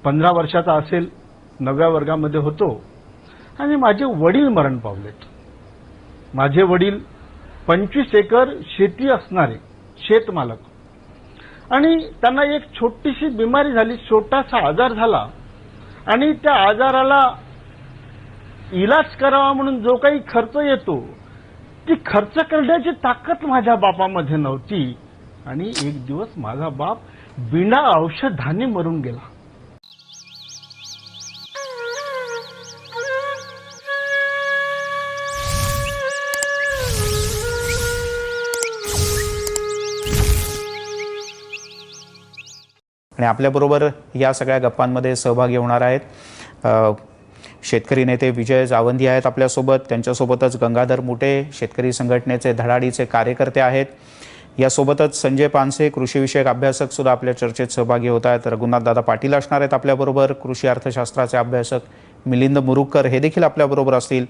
15 वर्षाचा असेल, 9व्या वर्गामध्ये होतो आणि माझे वडील मरण पावलेत. माझे वडील 25 एकर शेती असणारे शेतमालक आणि त्यांना एक छोटीशी बिमारी झाली, छोटासा आजार झाला आणि त्या आजाराला इलाज करावा म्हणून जो काही खर्च येतो ती खर्च करण्याची ताकद माझ्या बापामध्ये नव्हती आणि एक दिवस माझा बाप बिना औषधाने मरून गेला. आणि आपल्याबरोबर या सगळ्या गप्पांमध्ये सहभागी होणार आहेत शेतकरी नेते विजय जावंदी आहेत आपल्यासोबत. त्यांच्यासोबतच गंगाधर मुटे शेतकरी संघटनेचे धडाडीचे कार्यकर्ते आहेत. यासोबतच संजय पानसे कृषीविषयक अभ्यासक सुद्धा आपल्या चर्चेत सहभागी होत आहेत. रघुनाथ दादा पाटील असणार आहेत आपल्याबरोबर. कृषी अर्थशास्त्राचे अभ्यासक मिलिंद मुरुगकर हे देखील आपल्याबरोबर असतील.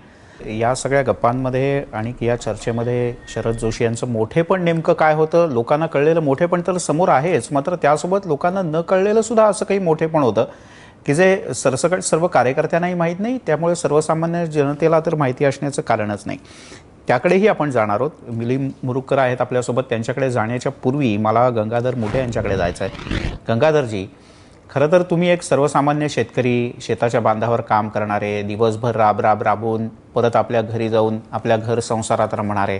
या सगळ्या गप्पांमध्ये आणि या चर्चेमध्ये शरद जोशी यांचं मोठेपण नेमकं काय होतं, लोकांना कळलेलं मोठेपण तर समोर आहेच, मात्र त्यासोबत लोकांना न कळलेलं सुद्धा असं काही मोठेपण होतं की जे सरसकट सर्व कार्यकर्त्यांनाही माहीत नाही, त्यामुळे सर्वसामान्य जनतेला तर माहिती असण्याचं कारणच नाही. त्याकडेही आपण जाणार आहोत. मिलिंद मुरुगकर आहेत आपल्यासोबत. त्यांच्याकडे जाण्याच्या पूर्वी मला गंगाधर मुटे यांच्याकडे जायचं आहे. गंगाधरजी, खरं तर तुम्ही एक सर्वसामान्य शेतकरी, शेताच्या बांधावर काम करणारे, दिवसभर राबून परत आपल्या घरी जाऊन आपल्या घर संसारात रमणारे,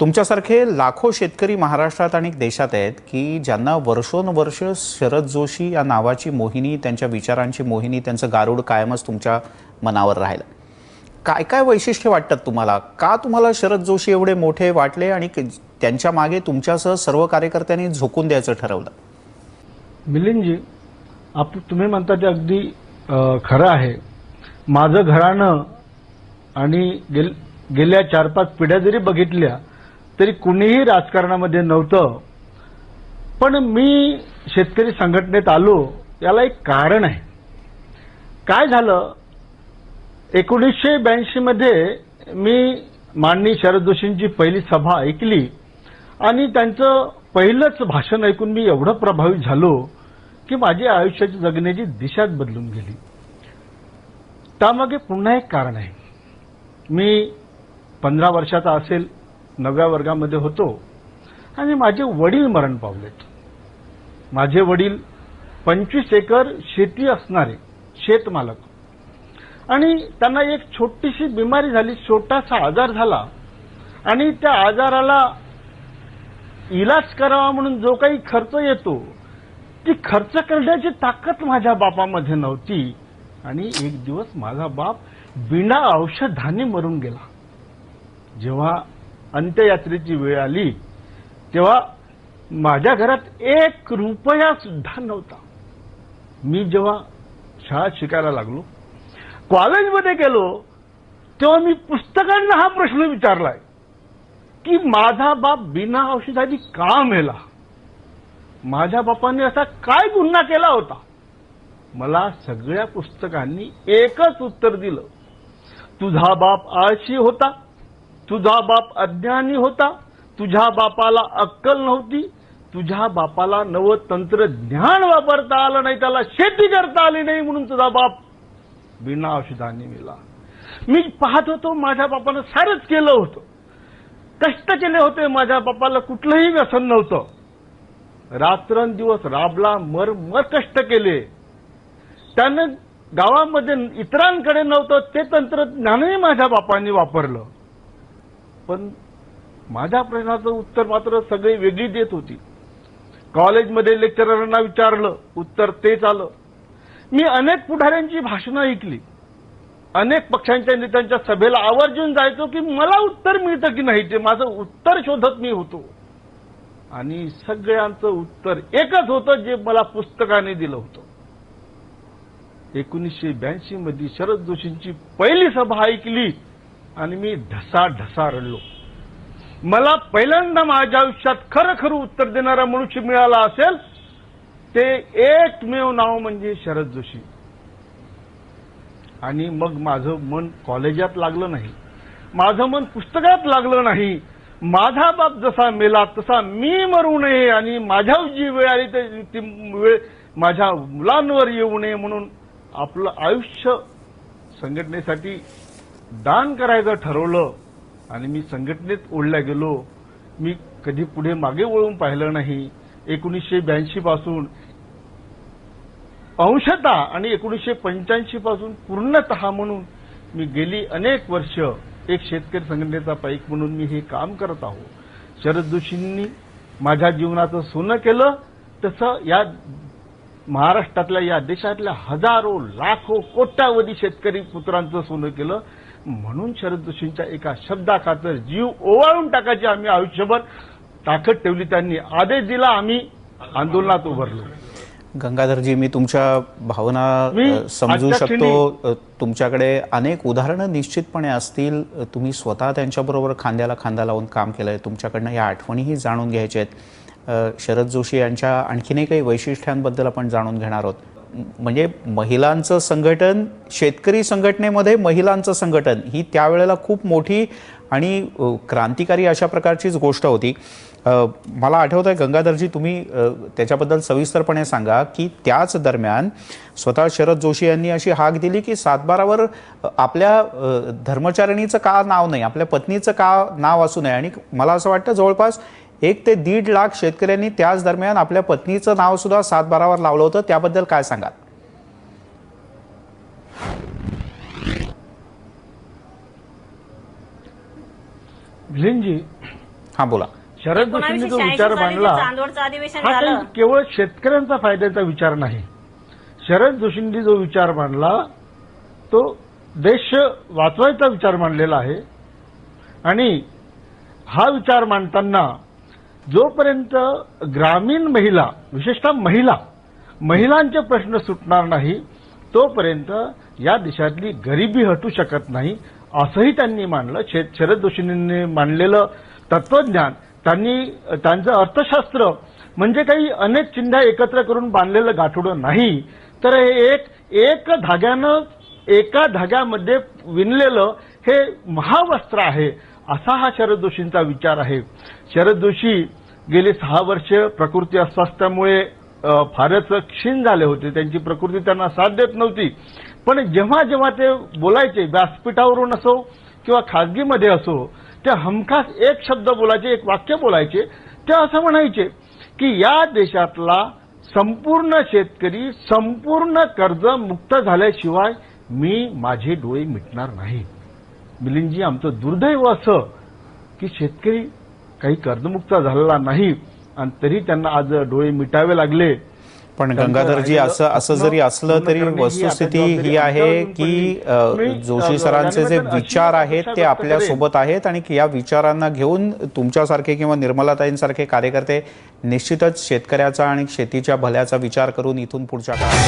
तुमच्यासारखे लाखो शेतकरी महाराष्ट्रात आणि देशात आहेत की ज्यांना वर्षोनवर्ष शरद जोशी या नावाची मोहिनी, त्यांच्या विचारांची मोहिनी, त्यांचं गारुड कायमच तुमच्या मनावर राहिलं. काय काय वैशिष्ट्य वाटतात तुम्हाला? का तुम्हाला शरद जोशी एवढे मोठे वाटले आणि त्यांच्या मागे तुमच्यासह सर्व कार्यकर्त्यांनी झोकून द्यायचं ठरवलं? मिलिंदजी, तुम्ही म्हणता ते अगदी खरं आहे. माझं घराणं आणि गेल्या 4-5 पिढ्या जरी बघितल्या तरी कुणीही राजकारणामध्ये नव्हतं. पण मी शेतकरी संघटनेत आलो याला एक कारण आहे. काय झालं, 1982 मध्ये मी माननीय शरद जोशींची पहिली सभा ऐकली आणि त्यांचं पहिलंच भाषण ऐकून मी एवढं प्रभावित झालो की माझी आयुष्याची जगण्याची दिशाच बदलून गेली. त्यामागे पुन्हा एक कारण आहे. मी 15 वर्षाचा असेल, 9व्या वर्गामध्ये होतो आणि माझे वडील मरण पावलेत. माझे वडील 25 एकर शेती असणारे शेतमालक आणि त्यांना एक छोटीशी बिमारी झाली, छोटासा आजार झाला आणि त्या आजाराला इलाज करावा म्हणून जो काही खर्च येतो ती खर्च करण्याची ताकद माझ्या बापामध्ये नव्हती आणि एक दिवस माझा बाप बिना औषधाने मरून गेला. जेव्हा अंत्ययात्रेची वेळ आली तेव्हा माझ्या घरात 1 रुपया सुद्धा नव्हता. मी जेव्हा शाळेत शिकायला लागलो, कॉलेजमध्ये गेलो, तेव्हा मी पुस्तकांना हा प्रश्न विचारलाय की माझा बाप बिना औषधाची का मेला? माझ्या बापाने असा काय गुन्हा केला होता? मला सगळ्या पुस्तकांनी एकच उत्तर दिलं, तुझा बाप आळशी होता, तुझा बाप अज्ञानी होता, तुझ्या बापाला अक्कल नव्हती, तुझ्या बापाला नवं तंत्रज्ञान वापरता आलं नाही, त्याला शेती करता आली नाही म्हणून तुझा बाप बिना औषधाने मेला. मी पाहत होतो माझ्या बापानं सारंच केलं होतं, कष्ट केले होते, माझ्या बापाला कुठलंही व्यसन नव्हतं. रात्रंदिवस राबला, मर कष्ट केले. त्यानं गावामध्ये इतरांकडे नव्हतं ते तंत्रज्ञानही माझ्या बापांनी वापरलं. पण माझ्या प्रश्नाचं उत्तर मात्र सगळी वेगळी देत होती. कॉलेजमध्ये लेक्चररांना विचारलं, उत्तर तेच आलं. मी अनेक पुढाऱ्यांची भाषणं ऐकली, अनेक पक्षांच्या नेत्यांच्या सभेला आवर्जून जायचो की मला उत्तर मिळतं की नाही, ते माझं उत्तर शोधत मी होतो. आणि सगळ्यांचं उत्तर एकच होतं जे मला पुस्तकाने दिलं होतं. 1982 मध्ये शरद जोशींची पहिली सभा ऐकली आणि मी ढसा रडलो. मला पहिल्यांदा माझ्या आयुष्यात खरं उत्तर देणारा मनुष्य मिळाला असेल ते एकमेव नाव म्हणजे शरद जोशी. आणि मग माझं मन कॉलेजात लागलं नाही, माझं मन पुस्तकात लागलं नाही. माझा बाप जसा मेला तसा मी मरू नये आणि माझ्यावर जी वेळ आली ती वेळ माझ्या मुलांवर येऊ नये म्हणून आपलं आयुष्य संघटनेसाठी दान करायचं ठरवलं आणि मी संघटनेत ओढल्या गेलो. मी कधी पुढे मागे वळून पाहिलं नाही. 1982 पासून अंशतः आणि 1985 पासून पूर्णतः म्हणून मी गेली अनेक वर्ष एक शेतकरी संघटनेचा पाईक म्हणून मी हे काम करत आहो. शरद जोशींनी माझ्या जीवनाचं सोनं केलं तसं या महाराष्ट्रातल्या या देशातल्या हजारो लाखो कोट्यावधी शेतकरी पुत्रांचं सोनं केलं. म्हणून शरद जोशींच्या एका शब्दाखातर जीव ओवाळून टाकायची आम्ही आयुष्यभर ताकद ठेवली. त्यांनी आदेश दिला, आम्ही आंदोलनात उभारलो. गंगाधरजी, मी तुमच्या भावना समजू शकतो. तुमच्याकडे अनेक उदाहरणं निश्चितपणे असतील. तुम्ही स्वतः त्यांच्याबरोबर खांद्याला खांदा लावून काम केलंय. तुमच्याकडनं या आठवणीही जाणून घ्यायच्या आहेत. शरद जोशी यांच्या आणखीनही काही वैशिष्ट्यांबद्दल आपण जाणून घेणार आहोत. म्हणजे महिलांचं संघटन, शेतकरी संघटनेमध्ये महिलांचं संघटन ही त्यावेळेला खूप मोठी आणि क्रांतिकारी अशा प्रकारचीच गोष्ट होती. मला आठवत आहे गंगाधरजी, तुम्ही त्याच्याबद्दल सविस्तरपणे सांगा की त्याच दरम्यान स्वतः शरद जोशी यांनी अशी हाक दिली की 7/12वर आपल्या धर्मचारिणीचं का नाव नाही, आपल्या पत्नीचं का नाव असू नये. आणि मला असं वाटतं जवळपास 1 ते 1.5 लाख शेतकऱ्यांनी त्याच दरम्यान आपल्या पत्नीचं नाव सुद्धा 7/12वर लावलं होतं. त्याबद्दल काय सांगाल? मिलिंदजी, हा बोला. शरद जोशींनी जो विचार मांडला हा काही केवळ शेतकऱ्यांचा फायद्याचा विचार नाही. शरद जोशींनी जो विचार मांडला तो देश वाचवायचा विचार मांडलेला आहे. आणि हा विचार मांडताना जोपर्यंत ग्रामीण महिला, विशेषतः महिलांचे प्रश्न सुटणार नाही तोपर्यंत या देशातली गरिबी हटू शकत नाही, असंही त्यांनी मांडलं. शरद जोशींनी मांडलेलं तत्वज्ञान, त्यांचं अर्थशास्त्र म्हणजे काही अनेक चिंध्या एकत्र करून बांधलेलं गाठोडं नाही, तर हे एक धाग्यानं, एका धाग्यामध्ये विणलेलं हे महावस्त्र आहे, असा हा शरद जोशींचा विचार आहे. शरद जोशी गेली 6 वर्ष प्रकृती अस्वास्थ्यामुळे फारच क्षीण झाले होते. त्यांची प्रकृती त्यांना साथ देत नव्हती. पण जेव्हा जेव्हा ते बोलायचे, व्यासपीठावरून असो किंवा खासगीमध्ये असो, ते हमखास एक शब्द बोलायचे, एक वाक्य बोलायचे. ते असं म्हणायचे की या देशातला संपूर्ण शेतकरी संपूर्ण कर्ज मुक्त झाल्याशिवाय मी माझे डोळे मिटणार नाही. मिलिंदजी, आमचं दुर्दैव असं की शेतकरी काही कर्जमुक्त झालेला नाही आणि तरी त्यांना आज डोळे मिटावे लागले. पण गंगाधरजी, असं जरी असलं तरी वस्तुस्थिती ही आहे की जोशी सरांचे जे विचार आहेत ते आपल्या सोबत आहेत आणि या विचारांना घेऊन तुमच्यासारखे किंवा निर्मलाताईंसारखे कार्यकर्ते निश्चितच शेतकऱ्याचा आणि शेतीच्या भल्याचा विचार करून इथून पुढच्या काळात